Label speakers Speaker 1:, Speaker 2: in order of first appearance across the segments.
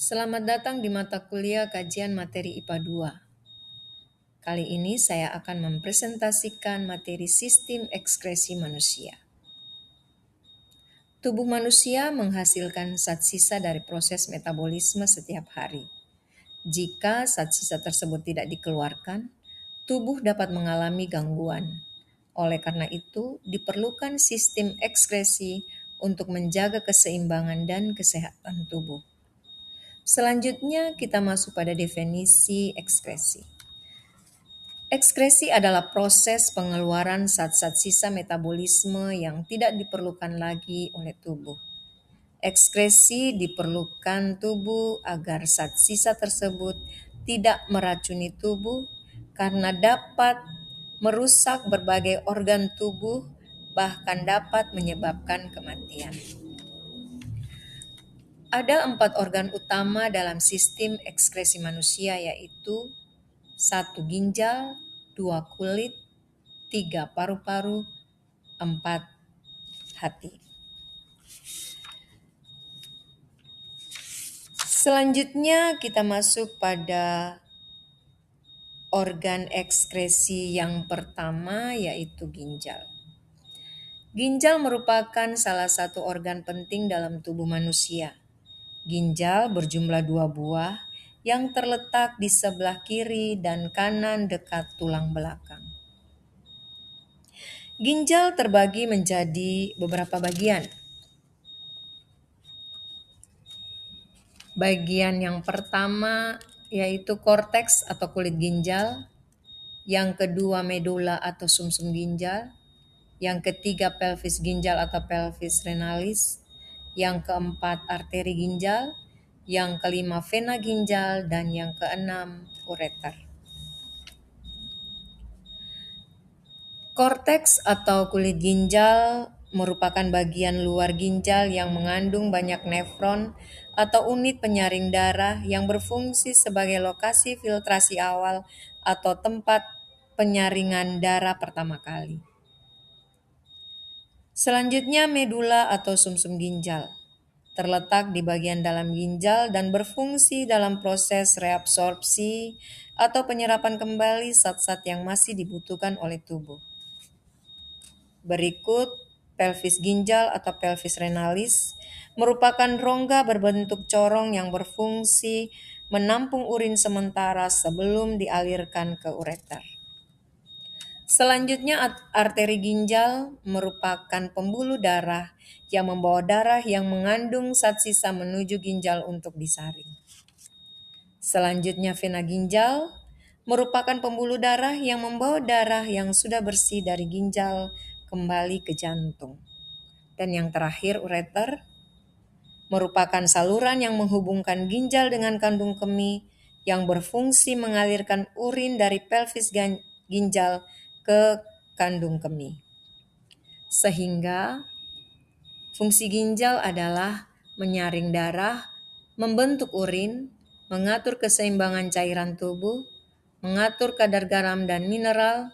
Speaker 1: Selamat datang di mata kuliah kajian materi IPA 2. Kali ini saya akan mempresentasikan materi sistem ekskresi manusia. Tubuh manusia menghasilkan zat sisa dari proses metabolisme setiap hari. Jika zat sisa tersebut tidak dikeluarkan, tubuh dapat mengalami gangguan. Oleh karena itu, diperlukan sistem ekskresi untuk menjaga keseimbangan dan kesehatan tubuh. Selanjutnya kita masuk pada definisi ekskresi. Ekskresi adalah proses pengeluaran zat-zat sisa metabolisme yang tidak diperlukan lagi oleh tubuh. Ekskresi diperlukan tubuh agar zat sisa tersebut tidak meracuni tubuh karena dapat merusak berbagai organ tubuh, bahkan dapat menyebabkan kematian. Ada 4 organ utama dalam sistem ekskresi manusia, yaitu 1 ginjal, 2 kulit, 3 paru-paru, 4 hati. Selanjutnya kita masuk pada organ ekskresi yang pertama, yaitu ginjal. Ginjal merupakan salah satu organ penting dalam tubuh manusia. Ginjal berjumlah 2 buah yang terletak di sebelah kiri dan kanan dekat tulang belakang. Ginjal terbagi menjadi beberapa bagian. Bagian yang pertama yaitu korteks atau kulit ginjal, yang kedua medula atau sumsum ginjal, yang ketiga pelvis ginjal atau pelvis renalis, yang keempat arteri ginjal, yang kelima vena ginjal, dan yang keenam ureter. Korteks atau kulit ginjal merupakan bagian luar ginjal yang mengandung banyak nefron atau unit penyaring darah yang berfungsi sebagai lokasi filtrasi awal atau tempat penyaringan darah pertama kali. Selanjutnya medula atau sumsum ginjal. Terletak di bagian dalam ginjal dan berfungsi dalam proses reabsorpsi atau penyerapan kembali zat-zat yang masih dibutuhkan oleh tubuh. Berikut pelvis ginjal atau pelvis renalis merupakan rongga berbentuk corong yang berfungsi menampung urin sementara sebelum dialirkan ke ureter. Selanjutnya arteri ginjal merupakan pembuluh darah yang membawa darah yang mengandung zat sisa menuju ginjal untuk disaring. Selanjutnya vena ginjal merupakan pembuluh darah yang membawa darah yang sudah bersih dari ginjal kembali ke jantung. Dan yang terakhir ureter merupakan saluran yang menghubungkan ginjal dengan kandung kemih yang berfungsi mengalirkan urin dari pelvis ginjal ke kandung kemih. Sehingga fungsi ginjal adalah menyaring darah, membentuk urin, mengatur keseimbangan cairan tubuh, mengatur kadar garam dan mineral,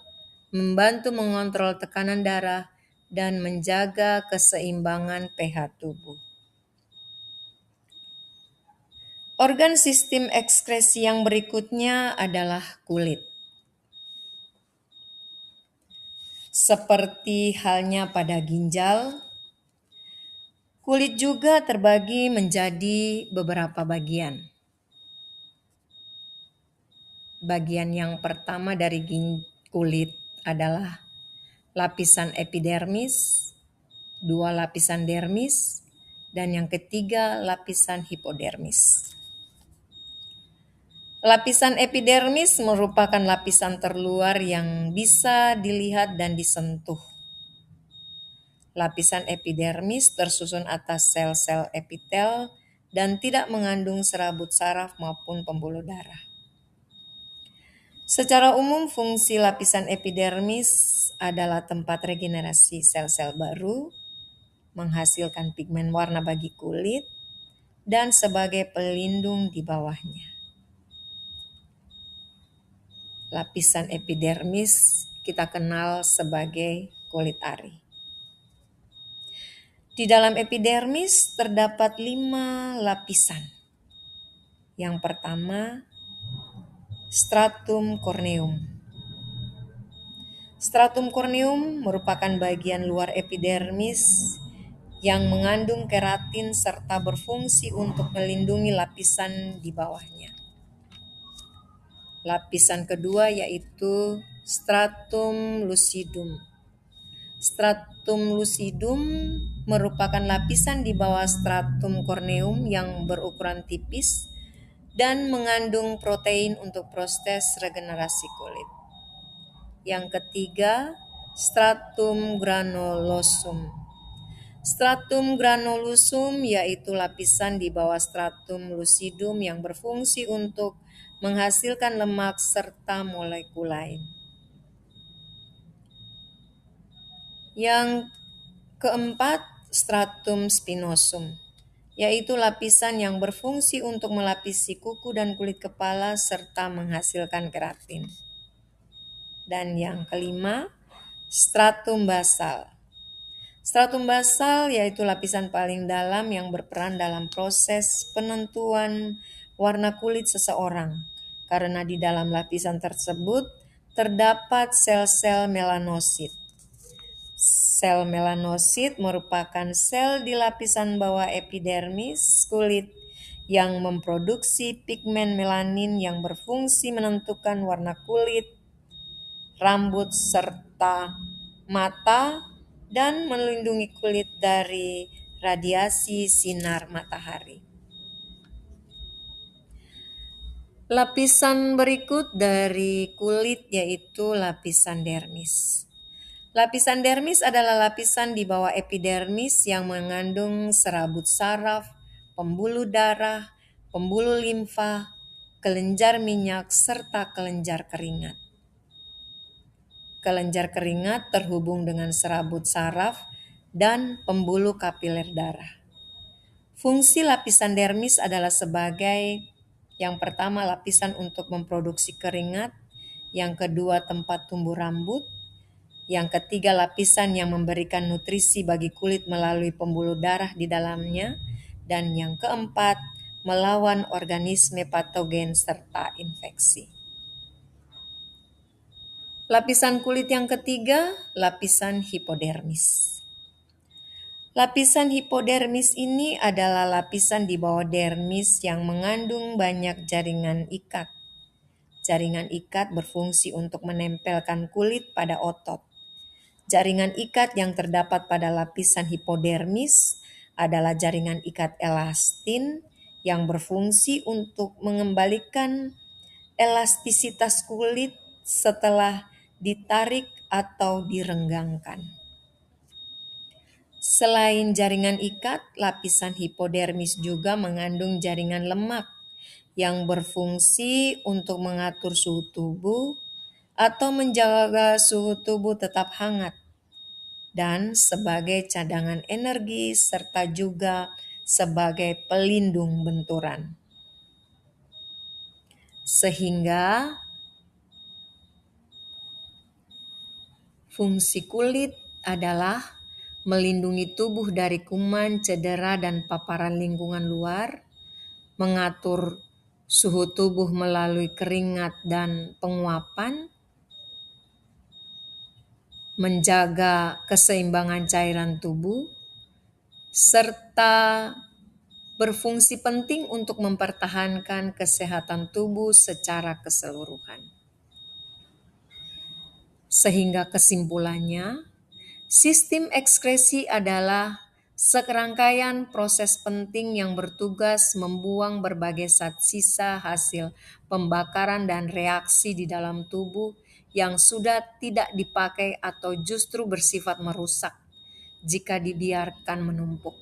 Speaker 1: membantu mengontrol tekanan darah, dan menjaga keseimbangan pH tubuh. Organ sistem ekskresi yang berikutnya adalah kulit. Seperti halnya pada ginjal, kulit juga terbagi menjadi beberapa bagian. Bagian yang pertama dari kulit adalah lapisan epidermis, 2 lapisan dermis, dan yang ketiga lapisan hipodermis. Lapisan epidermis merupakan lapisan terluar yang bisa dilihat dan disentuh. Lapisan epidermis tersusun atas sel-sel epitel dan tidak mengandung serabut saraf maupun pembuluh darah. Secara umum fungsi lapisan epidermis adalah tempat regenerasi sel-sel baru, menghasilkan pigmen warna bagi kulit, dan sebagai pelindung di bawahnya. Lapisan epidermis kita kenal sebagai kulit ari. Di dalam epidermis terdapat 5 lapisan. Yang pertama, stratum corneum. Stratum corneum merupakan bagian luar epidermis yang mengandung keratin serta berfungsi untuk melindungi lapisan di bawahnya. Lapisan kedua yaitu stratum lucidum. Stratum lucidum merupakan lapisan di bawah stratum corneum yang berukuran tipis dan mengandung protein untuk proses regenerasi kulit. Yang ketiga, stratum granulosum. Stratum granulosum yaitu lapisan di bawah stratum lucidum yang berfungsi untuk menghasilkan lemak serta molekul lain. Yang keempat, stratum spinosum, yaitu lapisan yang berfungsi untuk melapisi kuku dan kulit kepala serta menghasilkan keratin. Dan yang kelima, stratum basal. Stratum basal yaitu lapisan paling dalam yang berperan dalam proses penentuan warna kulit seseorang, karena di dalam lapisan tersebut terdapat sel-sel melanosit. Sel melanosit merupakan sel di lapisan bawah epidermis kulit yang memproduksi pigmen melanin yang berfungsi menentukan warna kulit, rambut, serta mata, dan melindungi kulit dari radiasi sinar matahari. Lapisan berikut dari kulit yaitu lapisan dermis. Lapisan dermis adalah lapisan di bawah epidermis yang mengandung serabut saraf, pembuluh darah, pembuluh limfa, kelenjar minyak, serta kelenjar keringat. Kelenjar keringat terhubung dengan serabut saraf dan pembuluh kapiler darah. Fungsi lapisan dermis adalah sebagai yang pertama lapisan untuk memproduksi keringat, yang kedua tempat tumbuh rambut, yang ketiga lapisan yang memberikan nutrisi bagi kulit melalui pembuluh darah di dalamnya, dan yang keempat melawan organisme patogen serta infeksi. Lapisan kulit yang ketiga, lapisan hipodermis. Lapisan hipodermis ini adalah lapisan di bawah dermis yang mengandung banyak jaringan ikat. Jaringan ikat berfungsi untuk menempelkan kulit pada otot. Jaringan ikat yang terdapat pada lapisan hipodermis adalah jaringan ikat elastin yang berfungsi untuk mengembalikan elastisitas kulit setelah ditarik atau direnggangkan. Selain jaringan ikat, lapisan hipodermis juga mengandung jaringan lemak yang berfungsi untuk mengatur suhu tubuh atau menjaga suhu tubuh tetap hangat dan sebagai cadangan energi serta juga sebagai pelindung benturan. Sehingga fungsi kulit adalah melindungi tubuh dari kuman, cedera, dan paparan lingkungan luar, mengatur suhu tubuh melalui keringat dan penguapan, menjaga keseimbangan cairan tubuh, serta berfungsi penting untuk mempertahankan kesehatan tubuh secara keseluruhan. Sehingga kesimpulannya, sistem ekskresi adalah serangkaian proses penting yang bertugas membuang berbagai zat sisa hasil pembakaran dan reaksi di dalam tubuh yang sudah tidak dipakai atau justru bersifat merusak jika dibiarkan menumpuk.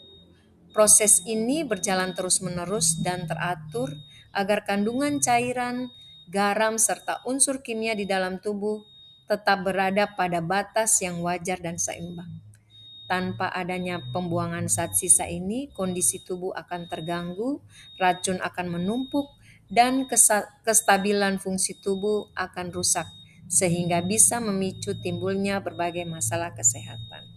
Speaker 1: Proses ini berjalan terus-menerus dan teratur agar kandungan cairan, garam, serta unsur kimia di dalam tubuh tetap berada pada batas yang wajar dan seimbang. Tanpa adanya pembuangan zat sisa ini, kondisi tubuh akan terganggu, racun akan menumpuk, dan kestabilan fungsi tubuh akan rusak, sehingga bisa memicu timbulnya berbagai masalah kesehatan.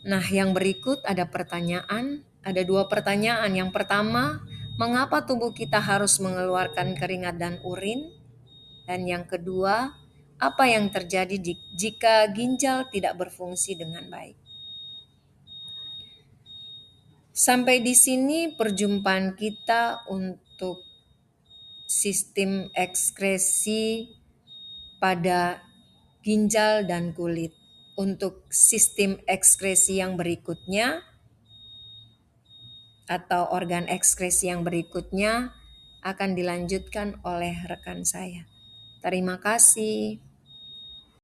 Speaker 1: Nah, yang berikut ada pertanyaan, Ada dua pertanyaan. Yang pertama, mengapa tubuh kita harus mengeluarkan keringat dan urin? Dan yang kedua, apa yang terjadi jika ginjal tidak berfungsi dengan baik? Sampai di sini perjumpaan kita untuk sistem ekskresi pada ginjal dan kulit. Untuk sistem ekskresi yang berikutnya atau organ ekskresi yang berikutnya akan dilanjutkan oleh rekan saya. Terima kasih.